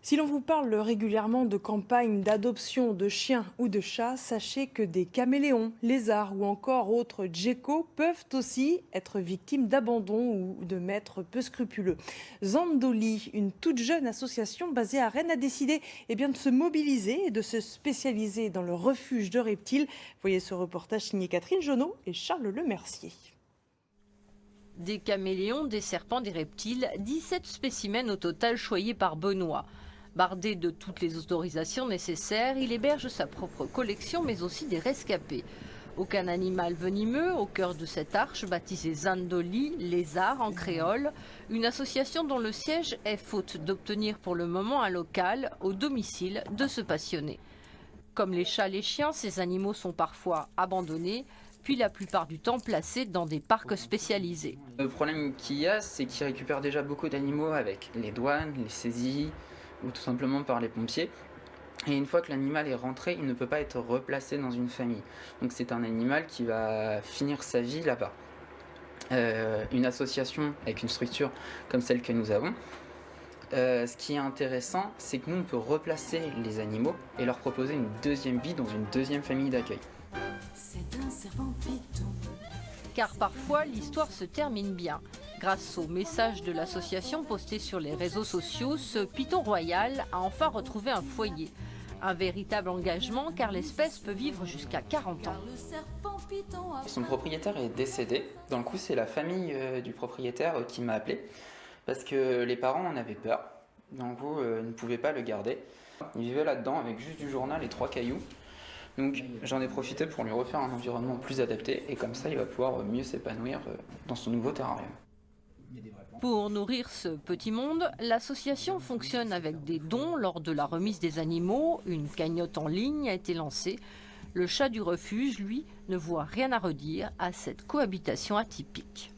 Si l'on vous parle régulièrement de campagnes d'adoption de chiens ou de chats, sachez que des caméléons, lézards ou encore autres geckos peuvent aussi être victimes d'abandon ou de maîtres peu scrupuleux. Zandoli, une toute jeune association basée à Rennes, a décidé de se mobiliser et de se spécialiser dans le refuge de reptiles. Voyez ce reportage signé Catherine Jonot et Charles Lemercier. Des caméléons, des serpents, des reptiles, 17 spécimens au total choyés par Benoît. Bardé de toutes les autorisations nécessaires, il héberge sa propre collection mais aussi des rescapés. Aucun animal venimeux au cœur de cette arche baptisée Zandoli, lézard en créole, une association dont le siège est, faute d'obtenir pour le moment un local, au domicile de ce passionné. Comme les chats, les chiens, ces animaux sont parfois abandonnés, puis la plupart du temps placés dans des parcs spécialisés. Le problème qu'il y a, c'est qu'ils récupèrent déjà beaucoup d'animaux avec les douanes, les saisies, ou tout simplement par les pompiers. Et une fois que l'animal est rentré, il ne peut pas être replacé dans une famille. Donc c'est un animal qui va finir sa vie là-bas. Une association avec une structure comme celle que nous avons, ce qui est intéressant, c'est que nous on peut replacer les animaux et leur proposer une deuxième vie dans une deuxième famille d'accueil. C'est un serpent python. Car parfois, l'histoire se termine bien. Grâce au message de l'association posté sur les réseaux sociaux, ce python royal a enfin retrouvé un foyer. Un véritable engagement car l'espèce peut vivre jusqu'à 40 ans. Le serpent python a Son propriétaire est décédé. Dans le coup, c'est la famille du propriétaire qui m'a appelé parce que les parents en avaient peur. Dans le coup, ils ne pouvaient pas le garder. Il vivait là-dedans avec juste du journal et 3 cailloux. Donc j'en ai profité pour lui refaire un environnement plus adapté et comme ça il va pouvoir mieux s'épanouir dans son nouveau terrarium. Pour nourrir ce petit monde, l'association fonctionne avec des dons lors de la remise des animaux. Une cagnotte en ligne a été lancée. Le chat du refuge, lui, ne voit rien à redire à cette cohabitation atypique.